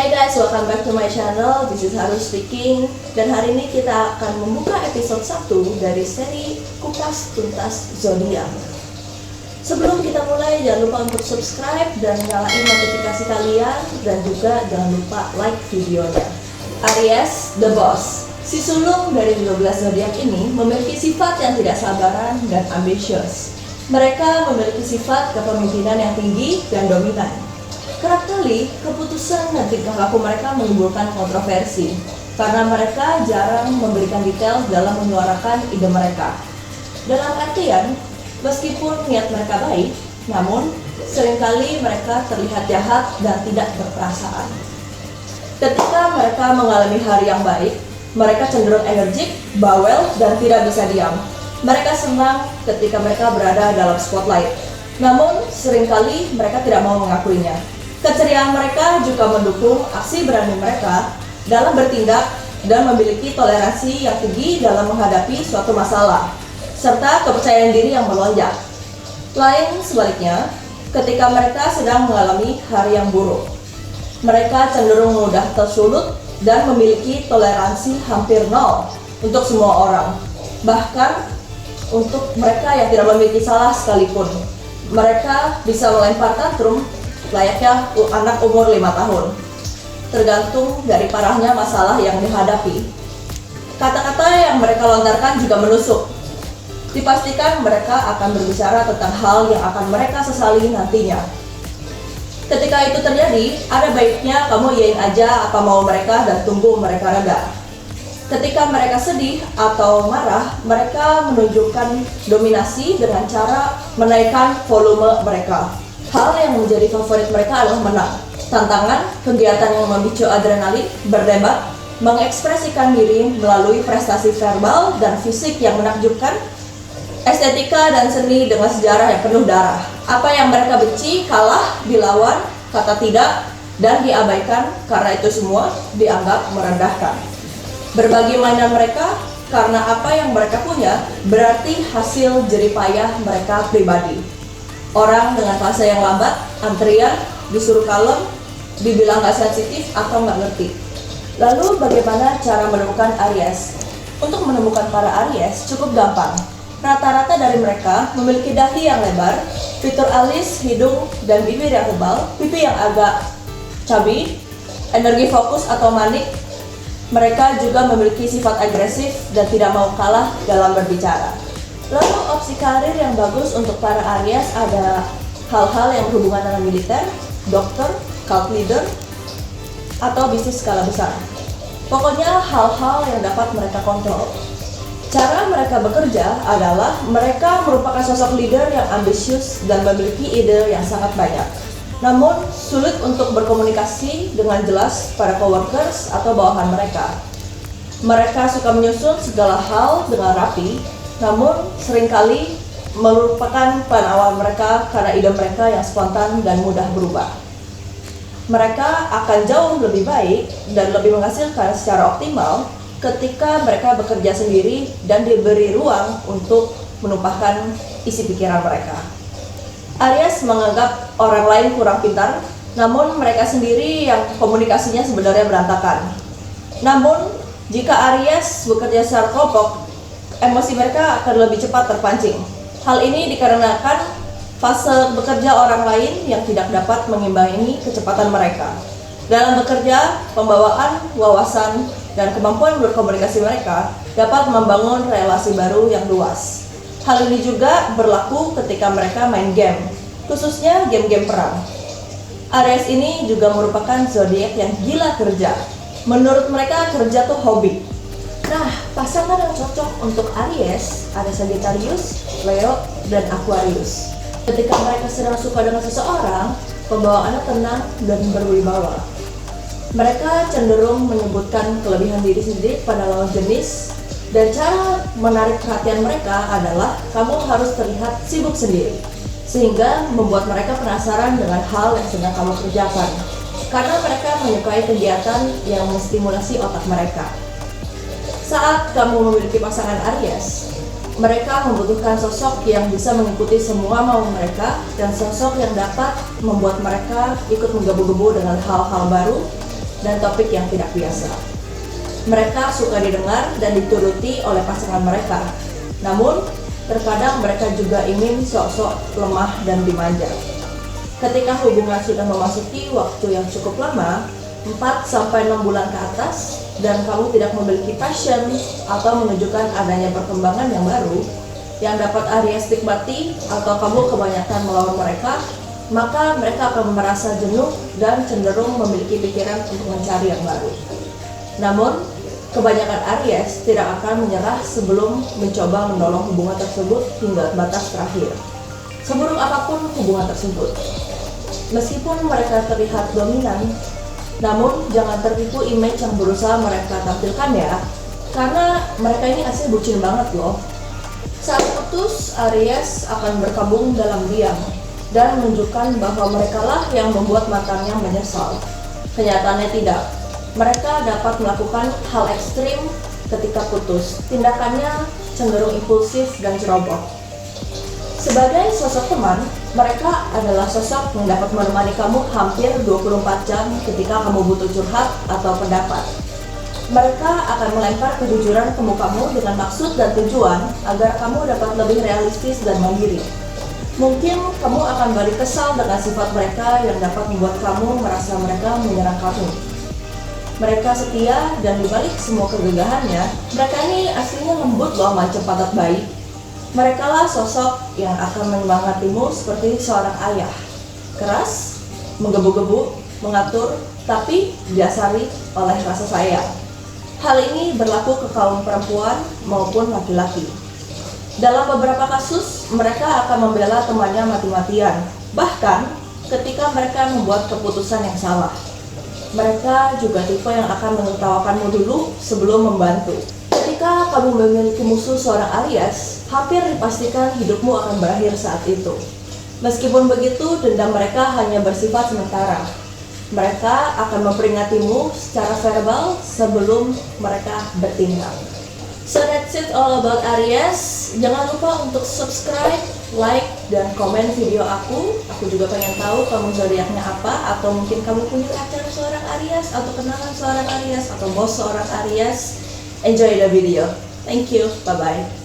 Hai guys, welcome back to my channel. This is Haru speaking. Dan hari ini kita akan membuka episode 1 dari seri Kupas Tuntas Zodiak. Sebelum kita mulai, jangan lupa untuk subscribe dan nyalain notifikasi kalian. Dan juga jangan lupa like videonya. Aries, the boss. Si sulung dari 12 zodiak ini memiliki sifat yang tidak sabaran dan ambisius. Mereka memiliki sifat kepemimpinan yang tinggi dan dominan. Kerap kali, keputusan dan tingkah laku mereka menimbulkan kontroversi karena mereka jarang memberikan detail dalam menyuarakan ide mereka. Dalam artian, meskipun niat mereka baik, namun seringkali mereka terlihat jahat dan tidak berperasaan. Ketika mereka mengalami hari yang baik, mereka cenderung energik, bawel, dan tidak bisa diam. Mereka senang ketika mereka berada dalam spotlight, namun seringkali mereka tidak mau mengakuinya. Keceriaan mereka juga mendukung aksi berani mereka dalam bertindak dan memiliki toleransi yang tinggi dalam menghadapi suatu masalah, serta kepercayaan diri yang melonjak. Lain sebaliknya, ketika mereka sedang mengalami hari yang buruk, mereka cenderung mudah tersulut dan memiliki toleransi hampir nol untuk semua orang. Bahkan untuk mereka yang tidak memiliki salah sekalipun, mereka bisa melempar tantrum layaknya anak umur 5 tahun, tergantung dari parahnya masalah yang dihadapi. Kata-kata yang mereka lontarkan juga menusuk. Dipastikan mereka akan berbicara tentang hal yang akan mereka sesali nantinya. Ketika itu terjadi, ada baiknya kamu iyain aja apa mau mereka dan tunggu mereka reda. Ketika mereka sedih atau marah, mereka menunjukkan dominasi dengan cara menaikkan volume mereka. Hal yang menjadi favorit mereka adalah menang, tantangan, kegiatan yang memicu adrenalin, berdebat, mengekspresikan diri melalui prestasi verbal dan fisik yang menakjubkan, estetika dan seni dengan sejarah yang penuh darah. Apa yang mereka benci, kalah, dilawan, kata tidak, dan diabaikan karena itu semua dianggap merendahkan. Berbagi mainan mereka karena apa yang mereka punya berarti hasil jeripayah mereka pribadi. Orang dengan fase yang lambat, antrian, disuruh kalem, dibilang gak sensitif atau gak ngerti. Lalu bagaimana cara menemukan Aries? Untuk menemukan para Aries cukup gampang. Rata-rata dari mereka memiliki dahi yang lebar, fitur alis, hidung, dan bibir yang tebal, pipi yang agak chubby, energi fokus atau manik. Mereka juga memiliki sifat agresif dan tidak mau kalah dalam berbicara. Lalu opsi karir yang bagus untuk para Aries ada hal-hal yang berhubungan dengan militer, dokter, cult leader, atau bisnis skala besar. Pokoknya hal-hal yang dapat mereka kontrol. Cara mereka bekerja adalah mereka merupakan sosok leader yang ambisius dan memiliki ide yang sangat banyak. Namun sulit untuk berkomunikasi dengan jelas pada coworkers atau bawahan mereka. Mereka suka menyusun segala hal dengan rapi, namun seringkali merupakan plan awal mereka karena ide mereka yang spontan dan mudah berubah. Mereka akan jauh lebih baik dan lebih menghasilkan secara optimal ketika mereka bekerja sendiri dan diberi ruang untuk menumpahkan isi pikiran mereka. Aries menganggap orang lain kurang pintar, namun mereka sendiri yang komunikasinya sebenarnya berantakan. Namun, jika Aries bekerja secara kelompok, emosi mereka akan lebih cepat terpancing. Hal ini dikarenakan fase bekerja orang lain yang tidak dapat mengimbangi kecepatan mereka. Dalam bekerja, pembawaan, wawasan, dan kemampuan berkomunikasi mereka dapat membangun relasi baru yang luas. Hal ini juga berlaku ketika mereka main game, khususnya game-game perang. Aries ini juga merupakan zodiak yang gila kerja. Menurut mereka kerja tuh hobi. Nah, pasangan yang cocok untuk Aries ada Sagittarius, Leo, dan Aquarius. Ketika mereka sedang suka dengan seseorang, pembawaannya tenang dan berwibawa. Mereka cenderung menyebutkan kelebihan diri sendiri pada lawan jenis, dan cara menarik perhatian mereka adalah kamu harus terlihat sibuk sendiri, sehingga membuat mereka penasaran dengan hal yang sedang kamu kerjakan, karena mereka menyukai kegiatan yang menstimulasi otak mereka. Saat kamu memiliki pasangan Aries, mereka membutuhkan sosok yang bisa mengikuti semua mau mereka dan sosok yang dapat membuat mereka ikut menggebu-gebu dengan hal-hal baru dan topik yang tidak biasa. Mereka suka didengar dan dituruti oleh pasangan mereka. Namun, terkadang mereka juga ingin sok-sok lemah dan dimanja. Ketika hubungan sudah memasuki waktu yang cukup lama, 4-6 bulan ke atas, dan kamu tidak memiliki passion atau menunjukkan adanya perkembangan yang baru yang dapat Aries nikmati, atau kamu kebanyakan melawan mereka, maka mereka akan merasa jenuh dan cenderung memiliki pikiran untuk mencari yang baru. Namun, kebanyakan Aries tidak akan menyerah sebelum mencoba menolong hubungan tersebut hingga batas terakhir, seburuk apapun hubungan tersebut. Meskipun mereka terlihat dominan, namun jangan tertipu image yang berusaha mereka tampilkan ya, karena mereka ini asli bucin banget loh. Saat putus, Aries akan berkabung dalam diam dan menunjukkan bahwa merekalah yang membuat mantannya menyesal. Kenyataannya tidak. Mereka dapat melakukan hal ekstrim ketika putus. Tindakannya cenderung impulsif dan ceroboh. Sebagai sosok teman, mereka adalah sosok yang dapat menemani kamu hampir 24 jam ketika kamu butuh curhat atau pendapat. Mereka akan melempar kejujuran ke mukamu dengan maksud dan tujuan agar kamu dapat lebih realistis dan mandiri. Mungkin kamu akan balik kesal dengan sifat mereka yang dapat membuat kamu merasa mereka menyerang kamu. Mereka setia dan dibalik semua kegagahannya, mereka ini aslinya lembut loh macam patat bayi. Merekalah sosok yang akan menyemangatimu seperti seorang ayah. Keras, menggebu-gebu, mengatur, tapi didasari oleh rasa sayang. Hal ini berlaku ke kaum perempuan maupun laki-laki. Dalam beberapa kasus, mereka akan membela temannya mati-matian, bahkan ketika mereka membuat keputusan yang salah. Mereka juga tipe yang akan menertawakanmu dulu sebelum membantu. Ketika kamu memiliki musuh seorang Aries, hampir dipastikan hidupmu akan berakhir saat itu. Meskipun begitu, dendam mereka hanya bersifat sementara. Mereka akan memperingatimu secara verbal sebelum mereka bertindak. So that's it all about Aries. Jangan lupa untuk subscribe, like, dan komen video aku. Aku juga pengen tahu kamu zodiaknya apa, atau mungkin kamu punya pacar seorang Aries, atau kenalan seorang Aries, atau bos seorang Aries. Enjoy the video. Thank you. Bye-bye.